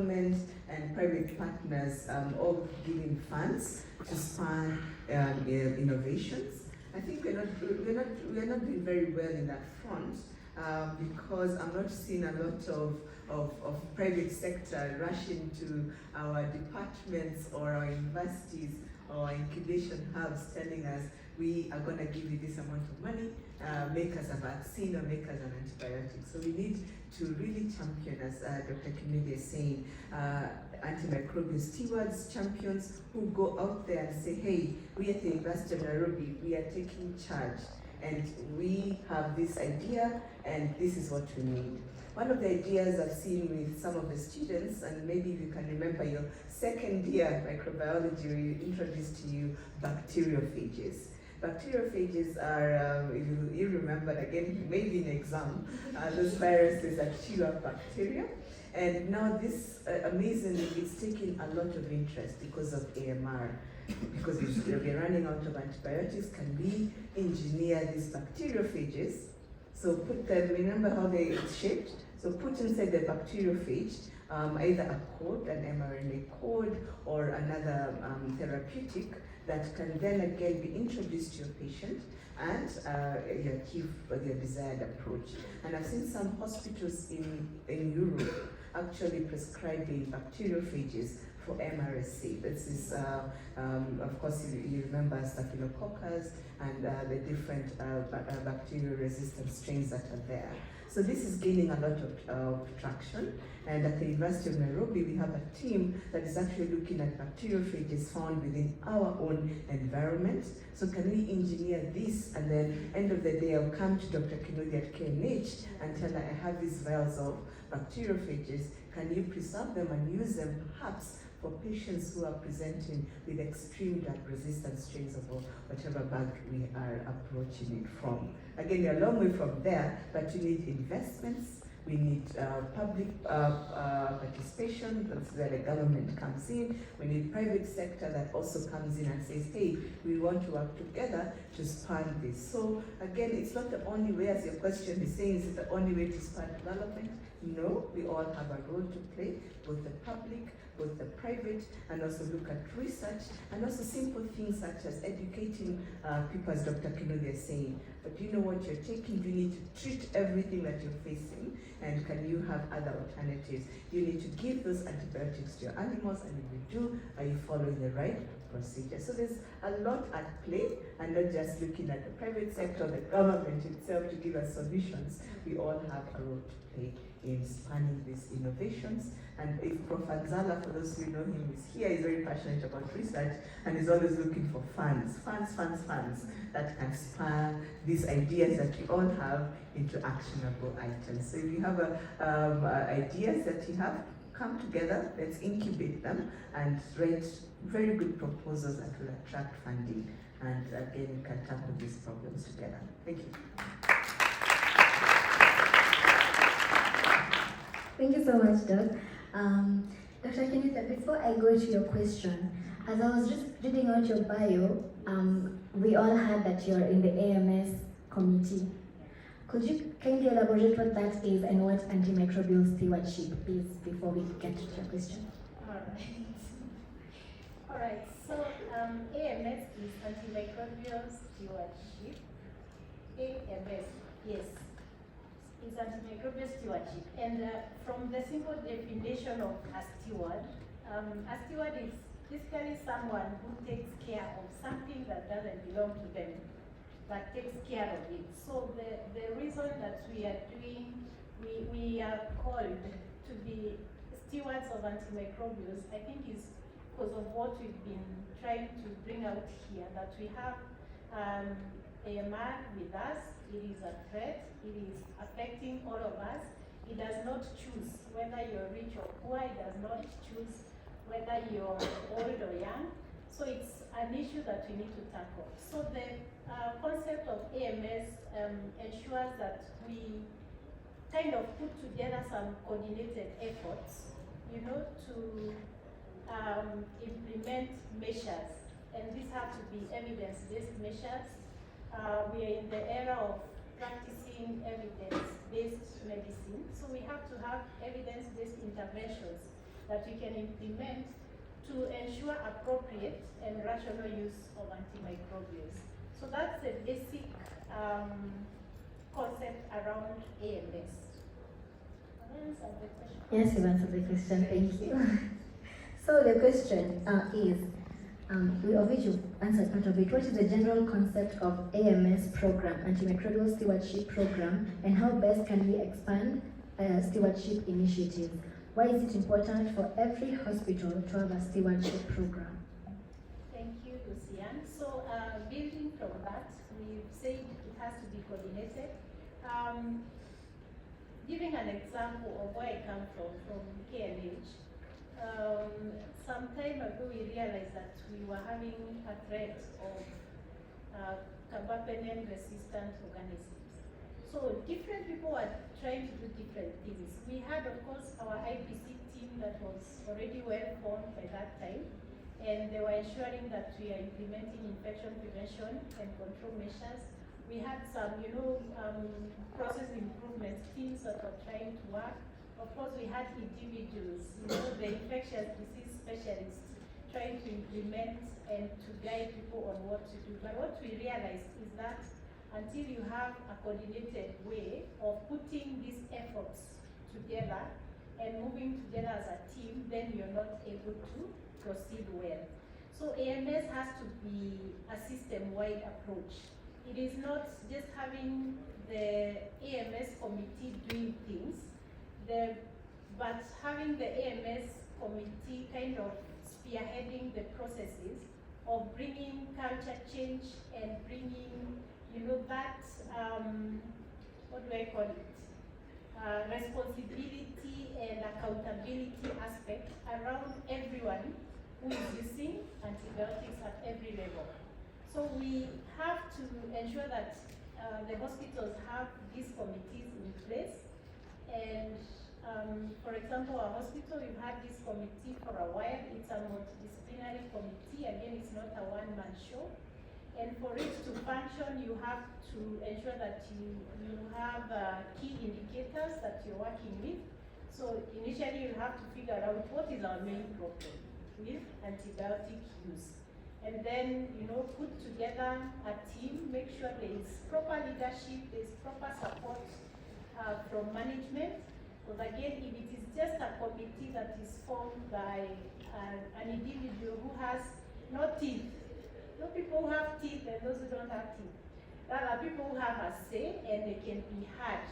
government and private partners all giving funds to span innovations. I think we're not doing very well in that front because I'm not seeing a lot of private sector rushing to our departments or our universities or incubation hubs telling us we are going to give you this amount of money, make us a vaccine or make us an antibiotic. So we need to really champion, as Dr. Kinudi is saying, antimicrobial stewards, champions who go out there and say, hey, we at the University of Nairobi, we are taking charge and we have this idea and this is what we need. One of the ideas I've seen with some of the students, and maybe you can remember your second year microbiology, we introduced to you bacteriophages. Bacteriophages are, if you remember, again, maybe in exam, those viruses that chew up bacteria. And now this, amazingly, it's taking a lot of interest because of AMR. Because we're running out of antibiotics, can we engineer these bacteriophages? So put them, remember how they're shaped? So put inside the bacteriophage either a code, an mRNA code, or another therapeutic that can then again be introduced to your patient and you achieve your desired approach. And I've seen some hospitals in Europe actually prescribing bacteriophages for MRSA. This is, of course, you remember staphylococcus and the different bacterial-resistant strains that are there. So this is gaining a lot of traction. And at the University of Nairobi, we have a team that is actually looking at bacteriophages found within our own environment. So can we engineer this? And then, end of the day, I'll come to Dr. Kinudi at KNH and tell her, I have these vials of bacteriophages. Can you preserve them and use them perhaps for patients who are presenting with extreme drug-resistant strains of whatever bug we are approaching it from. Again, you're a long way from there, but you need investments, we need public participation, that's where the government comes in. We need private sector that also comes in and says, hey, we want to work together to span this. So again, it's not the only way, as your question is saying, is it the only way to span development? No, we all have a role to play, both the public, both the private, and also look at research, and also simple things such as educating people, as Dr. Kinudi is saying. But you know what you're taking, you need to treat everything that you're facing, and can you have other alternatives? You need to give those antibiotics to your animals, and if you do, are you following the right procedure? So there's a lot at play, and not just looking at the private sector, the government itself to give us solutions. We all have a role to play in spanning these innovations. And if Prof. Anzala, for those who know him, is here, he's very passionate about research and is always looking for funds that can span these ideas that we all have into actionable items. So if you have ideas that you have, come together, let's incubate them and write very good proposals that will attract funding. And again, we can tackle these problems together. Thank you. Thank you so much, Doc. Dr. Kinudi, before I go to your question, as I was just reading out your bio, we all heard that you're in the AMS committee. Could you kindly elaborate what that is and what antimicrobial stewardship is before we get to your question? All right. So AMS is antimicrobial stewardship. AMS, yes. Is antimicrobial stewardship, and from the simple definition of a steward is basically someone who takes care of something that doesn't belong to them, but takes care of it. So the reason that we are doing, we are called to be stewards of antimicrobials, I think is because of what we've been trying to bring out here, that we have AMR with us. It is a threat, it is affecting all of us. It does not choose whether you're rich or poor, it does not choose whether you're old or young. So it's an issue that we need to tackle. So the concept of AMS ensures that we kind of put together some coordinated efforts, you know, to implement measures. And these have to be evidence-based measures. We are in the era of practicing evidence-based medicine, so we have to have evidence-based interventions that we can implement to ensure appropriate and rational use of antimicrobials. So that's the basic concept around AMS. Answer the question. Yes, you've answered the question. Thank you. So the question is, of which you've answered part of it. What is the general concept of AMS program, antimicrobial stewardship program, and how best can we expand stewardship initiatives? Why is it important for every hospital to have a stewardship program? Thank you, Lucian. So, building from that, we've said it has to be coordinated. Giving an example of where I come from KNH, some time ago we realized that we were having a threat of carbapenem-resistant organisms. So different people were trying to do different things. We had, of course, our IPC team that was already well formed by that time, and they were ensuring that we are implementing infection prevention and control measures. We had some, process improvement teams that were trying to work. Of course, we had individuals, the infectious disease specialists trying to implement and to guide people on what to do. But what we realized is that until you have a coordinated way of putting these efforts together and moving together as a team, then you're not able to proceed well. So AMS has to be a system-wide approach. It is not just having the AMS committee doing things, but having the AMS committee kind of spearheading the processes of bringing culture change and bringing, that, what do I call it? Responsibility and accountability aspect around everyone who is using antibiotics at every level. So we have to ensure that the hospitals have these committees in place. And for example, our hospital, we've had this committee for a while. It's a multidisciplinary committee. Again, it's not a one-man show. And for it to function, you have to ensure that you have key indicators that you're working with. So initially, you have to figure out what is our main problem with antibiotic use. And then, put together a team, make sure there is proper leadership, there is proper support from management. Because again, if it is just a committee that is formed by an individual who has no teeth, no people who have teeth and those who don't have teeth. There are people who have a say and they can be heard.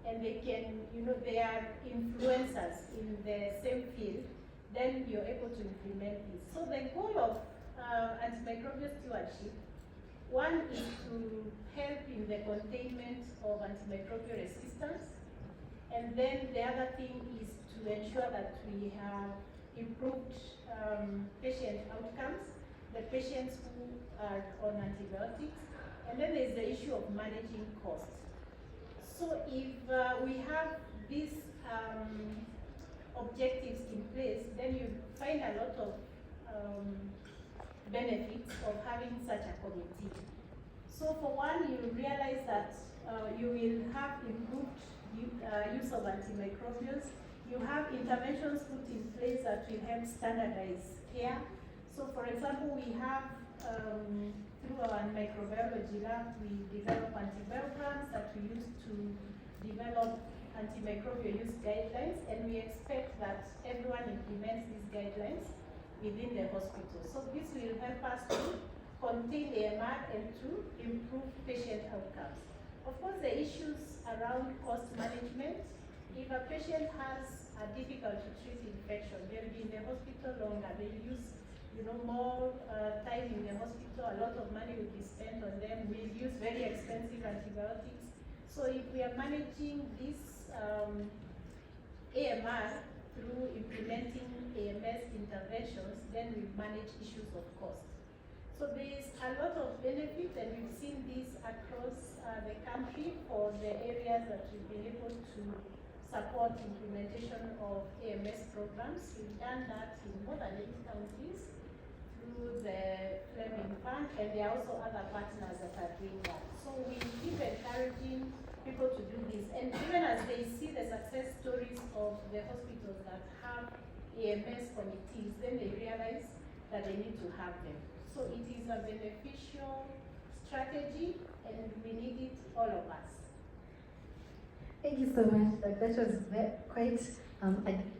And they can, they are influencers in the same field, then you're able to implement this. So the goal of antimicrobial stewardship, one is to help in the containment of antimicrobial resistance, and then the other thing is to ensure that we have improved patient outcomes, the patients who are on antibiotics, and then there's the issue of managing costs. So if we have these objectives in place, then you find a lot of benefits of having such a committee. So for one, you realize that you will have improved use of antimicrobials. You have interventions put in place that will help standardize care. So for example, we have, through our microbiology lab, we develop antibiograms that we use to develop antimicrobial use guidelines, and we expect that everyone implements these guidelines within the hospital. So this will help us to contain AMR and to improve patient outcomes. Of course, the issues around cost management, if a patient has a difficult to treat infection, they'll be in the hospital longer, they'll use more time in the hospital, a lot of money will be spent on them, we'll use very expensive antibiotics. So if we are managing this AMR through implementing AMS interventions, then we manage issues of cost. So there is a lot of benefit, and we've seen this across the country for the areas that we've been able to support implementation of AMS programs. We've done that in more than 8 countries through the Fleming Fund, and there are also other partners that are doing that. So we keep encouraging people to do this, and even as they see the success stories of the hospitals that have AMS committees, then they realize that they need to have them. So it is a beneficial strategy, and we need it, all of us. Thank you so much. That was quite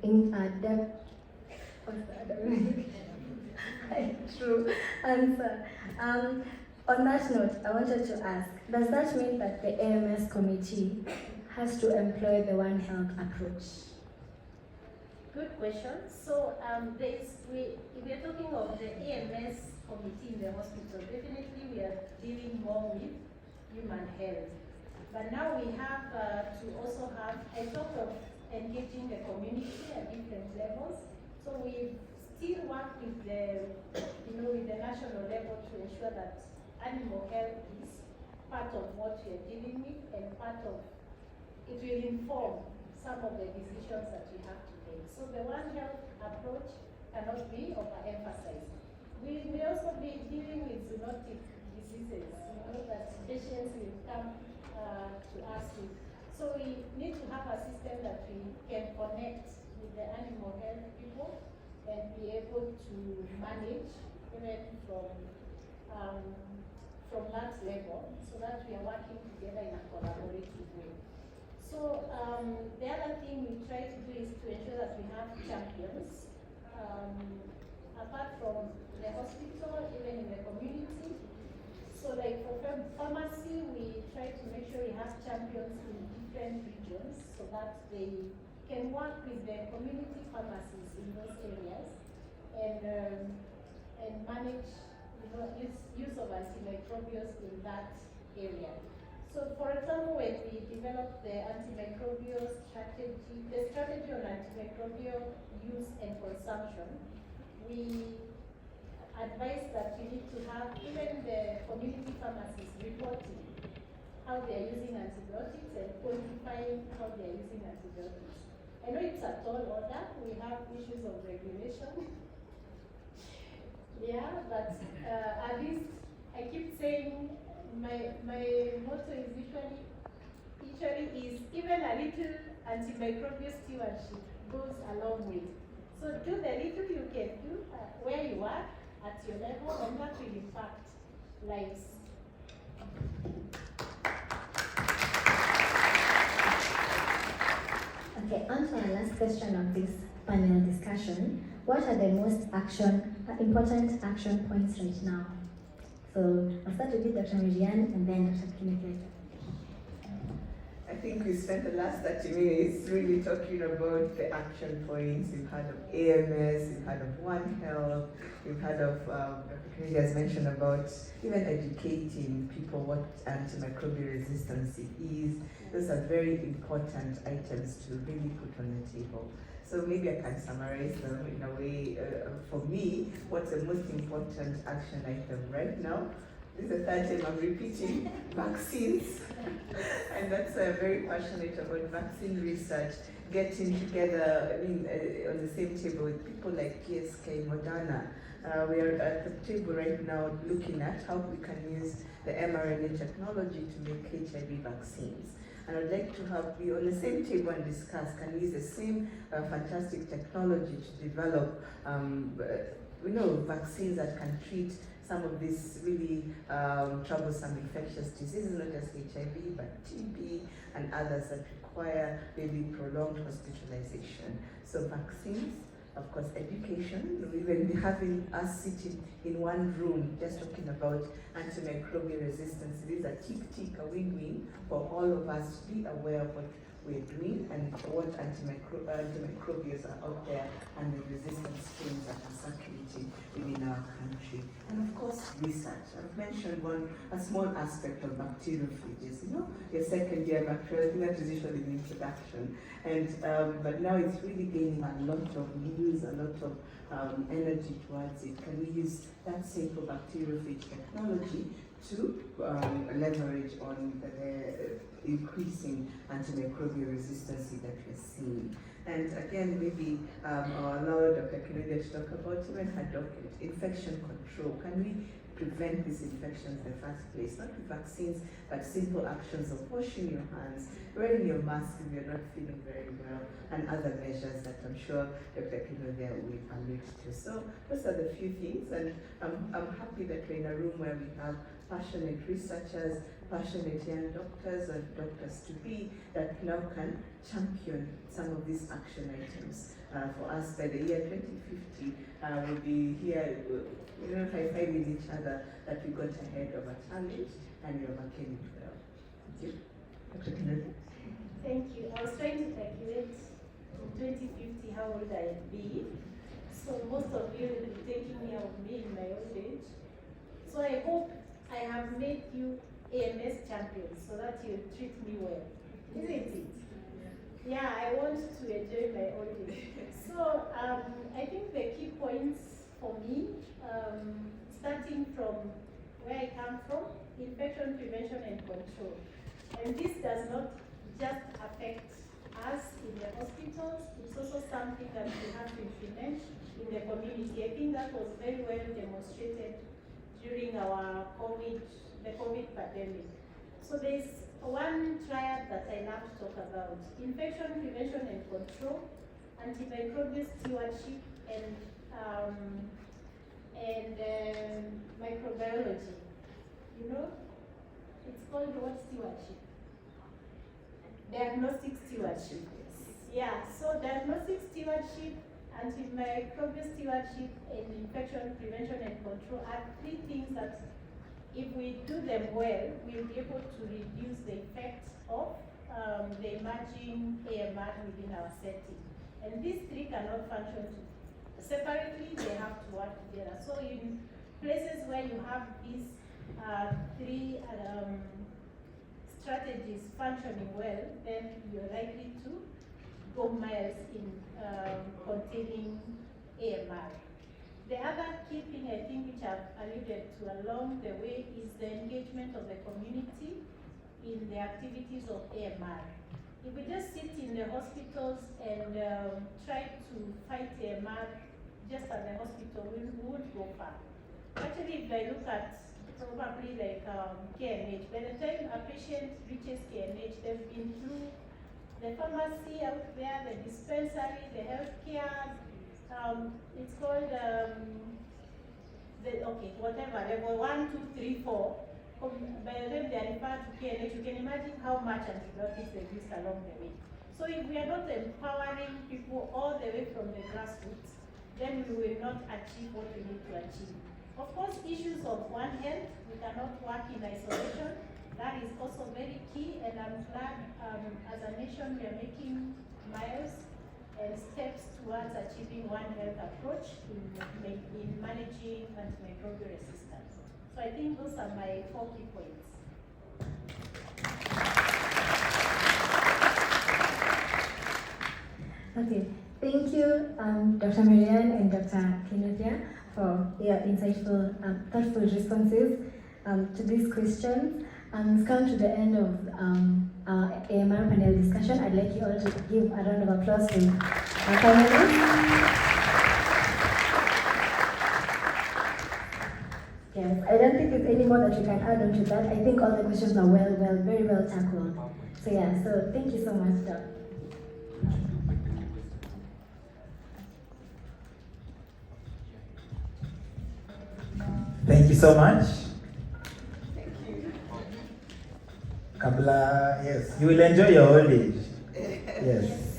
in depth. What's the other word? True answer. On that note, I wanted to ask: does that mean that the AMS committee has to employ the One Health approach? Good question. So if we are talking of the AMS committee in the hospital, definitely we are dealing more with human health. But now we have to also have, I thought of engaging the community at different levels. So we still work with with the national level to ensure that animal health is part of what we are dealing with, and part of it will inform some of the decisions that we have to take. So the One Health approach cannot be overemphasized. We may also be dealing with zoonotic diseases, that patients will come to us with. So we need to have a system that we can connect with the animal health people and be able to manage even from that level, so that we are working together in a collaborative way. So the other thing we try to do is to ensure that we have champions, apart from the hospital, even in the community. So like for pharmacy, we try to make sure we have champions in different regions, so that they can work with the community pharmacies in those areas and manage use of antimicrobials in that area. So for example, when we developed the antimicrobial strategy, the strategy on antimicrobial use and consumption, we advise that we need to have even the community pharmacies reporting how they are using antibiotics and quantifying how they are using antibiotics. I know it's a tall order, we have issues of regulation. Yeah, but at least I keep saying my motto is usually is even a little antimicrobial stewardship goes a long way. So do the little you can do where you are at your level, and that will impact lives. Okay, on to our last question of this panel discussion. What are the most important action points right now? So I'll start with you, Dr. Miriam, and then Dr. Kenneth. I think we spent the last 30 minutes really talking about the action points. We've heard of AMS, we've heard of One Health, we've heard of, Dr. Kennedy has mentioned about even educating people what antimicrobial resistance is. Those are very important items to really put on the table. So maybe I can summarize them in a way. For me, what's the most important action item right now? This is the third time I'm repeating vaccines. And that's very passionate about vaccine research, getting together, on the same table with people like GSK, Moderna. We are at the table right now looking at how we can use the mRNA technology to make HIV vaccines. And I'd like to be on the same table and discuss, can we use the same fantastic technology to develop vaccines that can treat some of these really troublesome infectious diseases, not just HIV, but TB and others that require maybe prolonged hospitalization. So vaccines, of course, education, even having us sitting in one room just talking about antimicrobial resistance. It is a tick, a win-win for all of us to be aware of what we're doing and what antimicrobials are out there and the resistant strains that are circulating within our country. And of course, research. I've mentioned a small aspect of bacteriophages. Your second year bacterial, I think that is usually the introduction. And but now it's really gaining a lot of news, a lot of energy towards it. Can we use that simple bacteriophage technology to leverage on the increasing antimicrobial resistance that we're seeing? And again, maybe I'll allow Dr. Kennedy to talk about even her document, infection control. Can we prevent these infections in the first place? Not with vaccines, but simple actions of washing your hands, wearing your mask if you're not feeling very well, and other measures that I'm sure Dr. Kennedy will allude to. So those are the few things, and I'm happy that we're in a room where we have passionate researchers, passionate young doctors and doctors-to-be that now can champion some of these action items. For us, by the year 2050, we'll be here, high-fiving each other that we got ahead of a challenge and we overcame it well. Thank you. Dr. Kennedy? Thank you. I was trying to calculate in 2050 how old I'd be. So most of you will be taking care of me in my old age. So I hope I have made you AMS champions so that you treat me well. Isn't it? Yeah, I want to enjoy my old age. So I think the key points for me, starting from where I come from, infection prevention and control. And this does not just affect us in the hospitals, it's also something that we have to implement in the community. I think that was very well demonstrated during our the COVID pandemic. So there's one triad that I love to talk about: infection prevention and control, antimicrobial stewardship, and microbiology. You know, it's called what stewardship? Diagnostic stewardship. Yeah, so diagnostic stewardship, antimicrobial stewardship, and infection prevention and control are three things that, if we do them well, we'll be able to reduce the effect of the emerging AMR within our setting. And these three cannot function separately, they have to work together. So in places where you have these three strategies functioning well, then you're likely to go miles in containing AMR. The other key thing I think which I've alluded to along the way is the engagement of the community in the activities of AMR. If we just sit in the hospitals and try to fight AMR just at the hospital, we won't go far. Actually, if I look at probably like KNH, by the time a patient reaches KNH, they've been through the pharmacy out there, the dispensary, the healthcare. It's called level 1, 2, 3, 4. By the time they are referred to KNH, you can imagine how much antibiotics they used along the way. So if we are not empowering people all the way from the grassroots, then we will not achieve what we need to achieve. Of course, issues of One Health, we cannot work in isolation. That is also very key, and I'm glad as a nation we are making miles and steps towards achieving One Health approach in managing antimicrobial resistance. So I think those are my 4 key points. Okay, thank you, Dr. Marianne and Dr. Kennedy, for your insightful, thoughtful responses to these questions. We've come to the end of our AMR panel discussion. I'd like you all to give a round of applause to our panelists. Yes, I don't think there's any more that you can add on to that. I think all the questions are very well tackled. So yeah, so thank you so much, Doc. Thank you so much. Thank you. Kabla, yes, you will enjoy your old age. Yes.